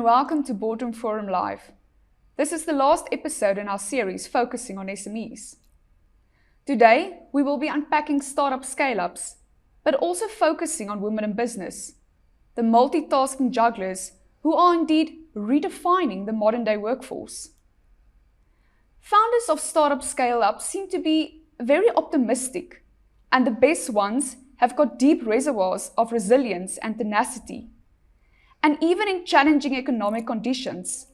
welcome to Boardroom Forum Live. This is the last episode in our series focusing on SMEs. Today, we will be unpacking startup scale-ups, but also focusing on women in business, the multitasking jugglers who are indeed redefining the modern-day workforce. Founders of startup scale-ups seem to be very optimistic, and the best ones have got deep reservoirs of resilience and tenacity. And even in challenging economic conditions,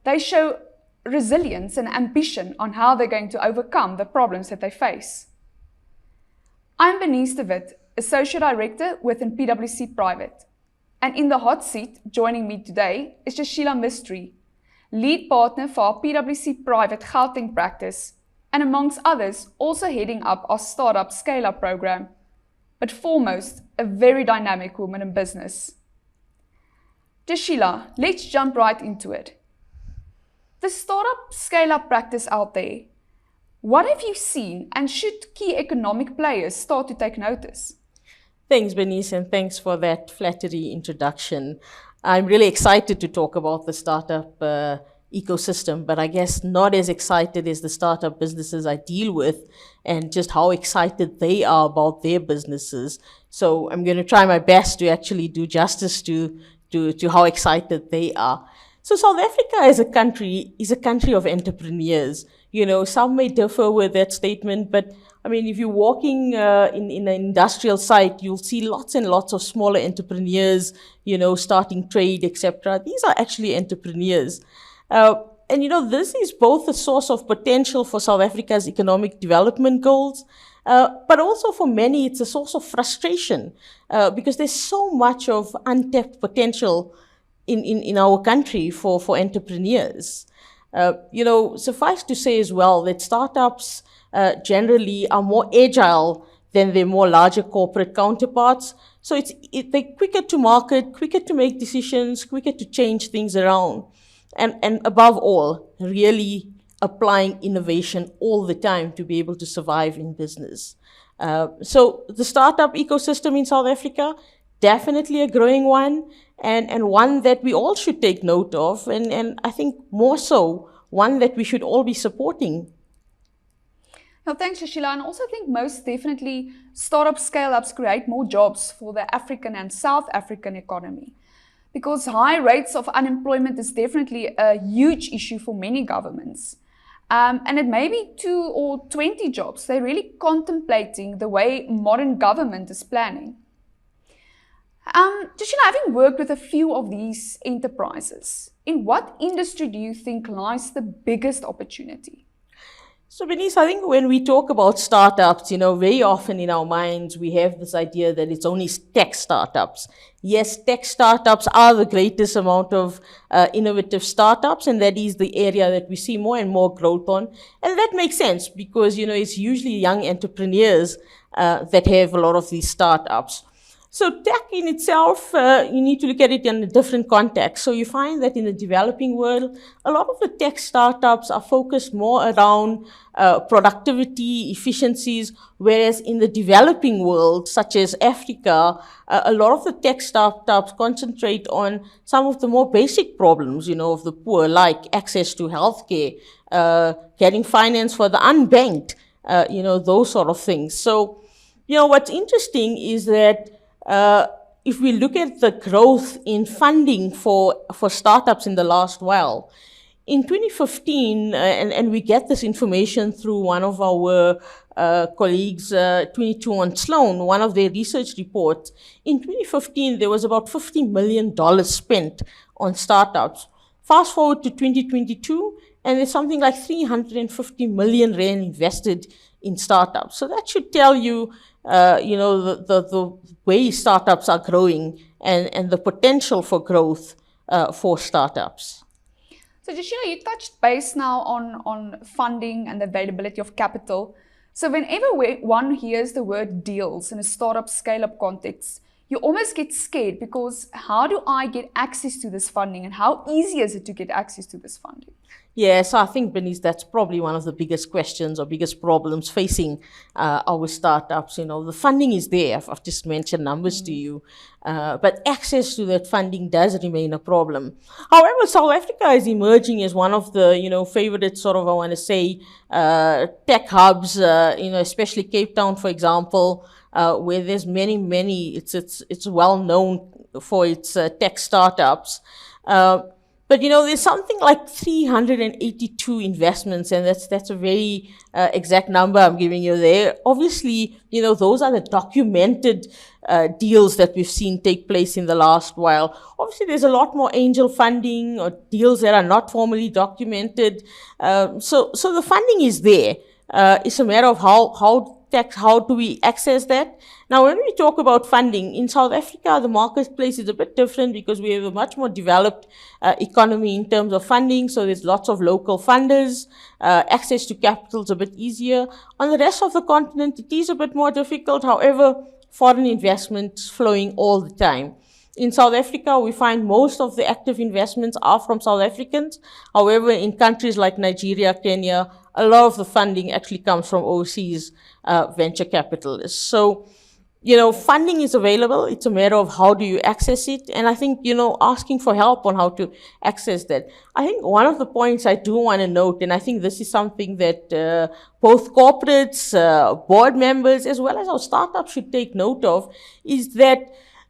they show resilience and ambition on how they're going to overcome the problems that they face. I'm Bernice de Witt, Associate Director within PwC Private. And in the hot seat, joining me today is Jayshila Mistri, Lead Partner for our PwC Private Gauteng practice, and amongst others, also heading up our Startup Scale-Up program, but foremost, a very dynamic woman in business. Jayshila, let's jump right into it. The startup scale-up practice out there, what have you seen, and should key economic players start to take notice? Thanks, Bernice, and thanks for that flattery introduction. I'm really excited to talk about the startup ecosystem, but I guess not as excited as the startup businesses I deal with and just how excited they are about their businesses. So I'm going to try my best to actually do justice to how excited they are. So South Africa as a country is a country of entrepreneurs. You know, some may differ with that statement, but I mean, if you're walking in an industrial site, you'll see lots and lots of smaller entrepreneurs, you know, starting trade, etc. These are actually entrepreneurs. And, you know, this is both a source of potential for South Africa's economic development goals, but also for many, it's a source of frustration because there's so much of untapped potential in our country for entrepreneurs. You know, suffice to say as well that startups generally are more agile than their more larger corporate counterparts. So they're quicker to market, quicker to make decisions, quicker to change things around. And above all, really applying innovation all the time to be able to survive in business. So the startup ecosystem in South Africa, definitely a growing one, and one that we all should take note of, and I think more so, one that we should all be supporting. Now, thanks, Jayshila. And also I think most definitely startup scale-ups create more jobs for the African and South African economy, because high rates of unemployment is definitely a huge issue for many governments. And it may be 2 or 20 jobs. They're really contemplating the way modern government is planning. Jayshila, having worked with a few of these enterprises, in what industry do you think lies the biggest opportunity? So, Bernice, I think when we talk about startups, you know, very often in our minds, we have this idea that it's only tech startups. Yes, tech startups are the greatest amount of innovative startups, and that is the area that we see more and more growth on. And that makes sense because, you know, it's usually young entrepreneurs that have a lot of these startups. So tech in itself, you need to look at it in a different context. So you find that in the developing world, a lot of the tech startups are focused more around productivity, efficiencies, whereas in the developing world, such as Africa, a lot of the tech startups concentrate on some of the more basic problems, you know, of the poor, like access to healthcare, getting finance for the unbanked, you know, those sort of things. So, you know, what's interesting is that if we look at the growth in funding for startups in the last while, in 2015, and we get this information through one of our colleagues, 22 on Sloan, one of their research reports. In 2015, there was about $50 million spent on startups. Fast forward to 2022, and there's something like 350 million rand invested in startups. So that should tell you, you know, the way startups are growing and the potential for growth for startups. So Jayshila, you touched base now on funding and the availability of capital. So whenever one hears the word deals in a startup scale-up context, you almost get scared because how do I get access to this funding and how easy is it to get access to this funding? Yeah, so I think, Bernice, that's probably one of the biggest questions or biggest problems facing our startups. The funding is there. I've just mentioned numbers to you, but access to that funding does remain a problem. However, South Africa is emerging as one of the, favorite sort of, I want to say, tech hubs, especially Cape Town, for example, where there's many, it's well known for its tech startups. But there's something like 382 investments, and that's a very exact number I'm giving you there. Obviously, those are the documented deals that we've seen take place in the last while. Obviously, there's a lot more angel funding or deals that are not formally documented. So the funding is there. It's a matter of how do we access that? Now, when we talk about funding, in South Africa, the marketplace is a bit different because we have a much more developed economy in terms of funding. So there's lots of local funders. Access to capital is a bit easier. On the rest of the continent, it is a bit more difficult. However, foreign investments flowing all the time. In South Africa, we find most of the active investments are from South Africans. However, in countries like Nigeria, Kenya, a lot of the funding actually comes from overseas venture capitalists. So, funding is available. It's a matter of how do you access it. And I think, asking for help on how to access that. I think one of the points I do want to note, and I think this is something that both corporates, board members, as well as our startups should take note of, is that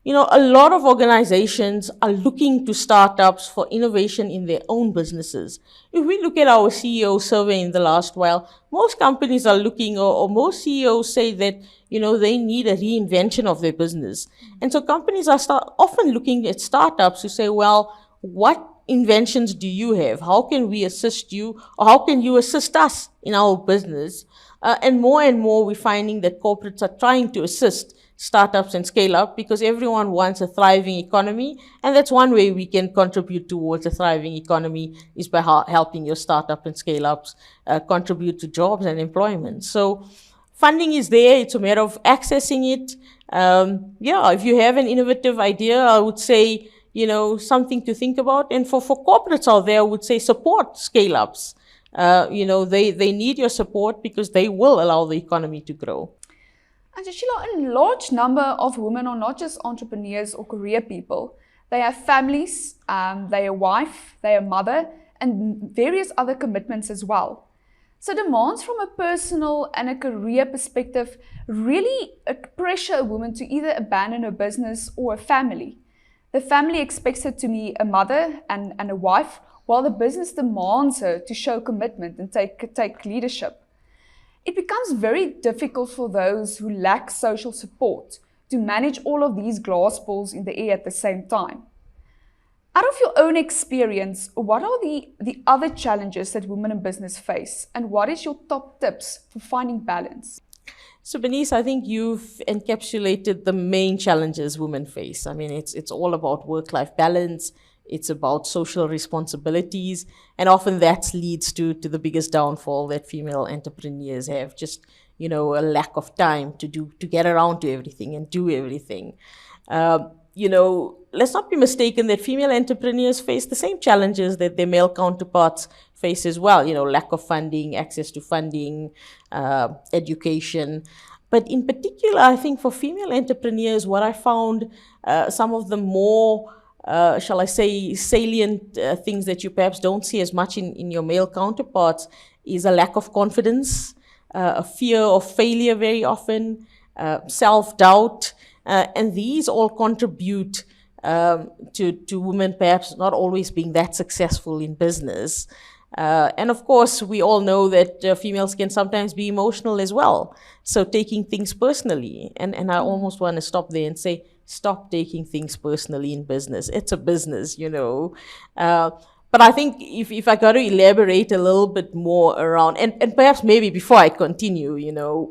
a lot of organizations are looking to startups for innovation in their own businesses. If we look at our CEO survey in the last while, most companies are looking, or most CEOs say that, they need a reinvention of their business. And so companies are often looking at startups to say, well, what inventions do you have? How can we assist you? Or how can you assist us in our business? And more, we're finding that corporates are trying to assist startups and scale up because everyone wants a thriving economy. And that's one way we can contribute towards a thriving economy is by helping your startup and scale ups contribute to jobs and employment. So funding is there. It's a matter of accessing it. If you have an innovative idea, I would say, something to think about. And for corporates out there, I would say support scale ups. They need your support because they will allow the economy to grow. And Jayshila, a large number of women are not just entrepreneurs or career people. They have families, they're a wife, they're a mother, and various other commitments as well. So demands from a personal and a career perspective really pressure a woman to either abandon her business or a family. The family expects her to be a mother and a wife, while the business demands her to show commitment and take leadership. It becomes very difficult for those who lack social support to manage all of these glass balls in the air at the same time. Out of your own experience, what are the other challenges that women in business face, and what is your top tips for finding balance? So, Bernice, I think you've encapsulated the main challenges women face. I mean, it's all about work-life balance. It's about social responsibilities, and often that leads to the biggest downfall that female entrepreneurs have, just, a lack of time to get around to everything and do everything. Let's not be mistaken that female entrepreneurs face the same challenges that their male counterparts face as well, lack of funding, access to funding, education. But in particular, I think for female entrepreneurs, what I found some of the more shall I say, salient things that you perhaps don't see as much in your male counterparts is a lack of confidence, a fear of failure very often, self-doubt, and these all contribute to women perhaps not always being that successful in business. And of course, we all know that females can sometimes be emotional as well. So taking things personally, and I almost want to stop there and say, stop taking things personally in business. It's a business, But I think if I got to elaborate a little bit more around, and perhaps maybe before I continue,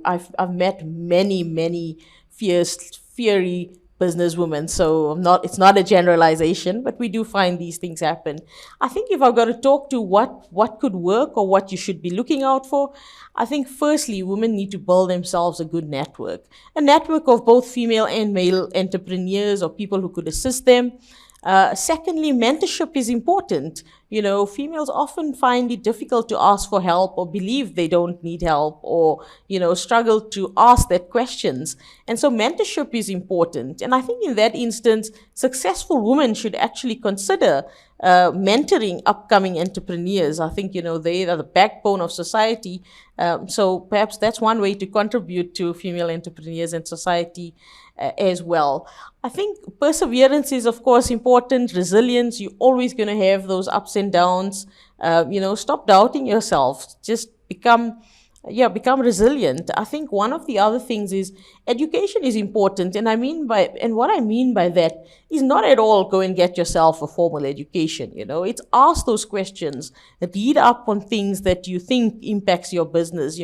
I've met many fiery businesswomen, so it's not a generalization, but we do find these things happen. I think if I've got to talk to what could work or what you should be looking out for, I think firstly, women need to build themselves a good network. A network of both female and male entrepreneurs or people who could assist them. Secondly, mentorship is important. females often find it difficult to ask for help or believe they don't need help or, struggle to ask that questions. And so mentorship is important. And I think in that instance, successful women should actually consider mentoring upcoming entrepreneurs. I think, they are the backbone of society. So perhaps that's one way to contribute to female entrepreneurs and society as well. I think perseverance is, of course, important. Resilience, you're always going to have those ups and downs. Stop doubting yourself. Just become resilient. I think one of the other things is education is important. And what I mean by that is not at all go and get yourself a formal education. It's ask those questions, read up on things that you think impacts your business,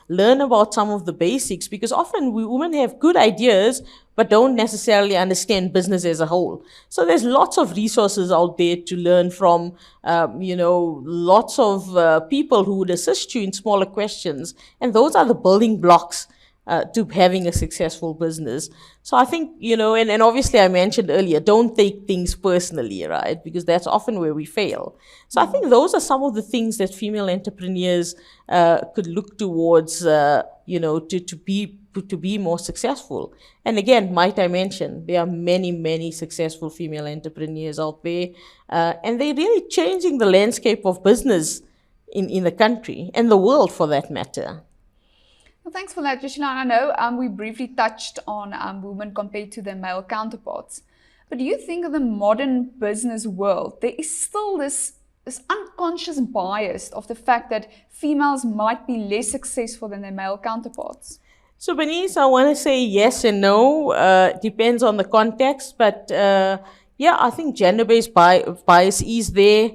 learn about some of the basics, because often we women have good ideas, but don't necessarily understand business as a whole. So there's lots of resources out there to learn from, lots of people who would assist you in smaller questions. And those are the building blocks to having a successful business. So I think, and obviously I mentioned earlier, don't take things personally, right? Because that's often where we fail. So I think those are some of the things that female entrepreneurs could look towards, to be more successful. And again, might I mention, there are many, many successful female entrepreneurs out there, and they're really changing the landscape of business in the country and the world for that matter. Well, thanks for that, Jayshila. I know we briefly touched on women compared to their male counterparts, but do you think in the modern business world, there is still this unconscious bias of the fact that females might be less successful than their male counterparts? So, Bernice, I want to say yes and no. Depends on the context. But, I think gender-based bias is there.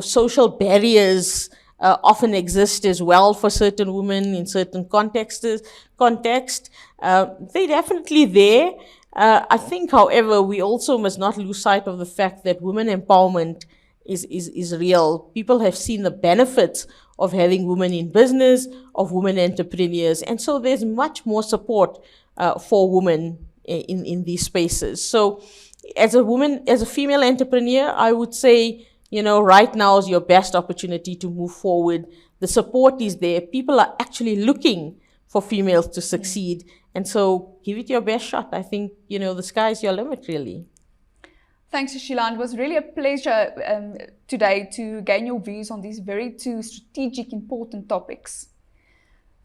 Social barriers often exist as well for certain women in certain contexts. They're definitely there. I think, however, we also must not lose sight of the fact that women empowerment is real. People have seen the benefits of having women in business, of women entrepreneurs. And so there's much more support for women in these spaces. So as a female entrepreneur, I would say, right now is your best opportunity to move forward. The support is there. People are actually looking for females to succeed. And so give it your best shot. I think, the sky's your limit, really. Thanks, Jayshila. It was really a pleasure today to gain your views on these two strategic, important topics.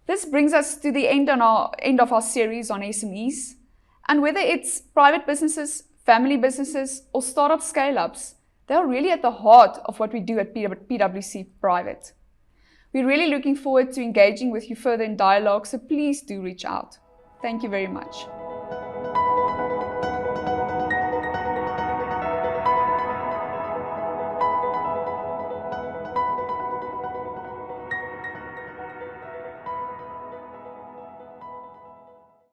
This brings us to the end of our series on SMEs. And whether it's private businesses, family businesses, or startup scale-ups, they are really at the heart of what we do at PwC Private. We're really looking forward to engaging with you further in dialogue, so please do reach out. Thank you very much.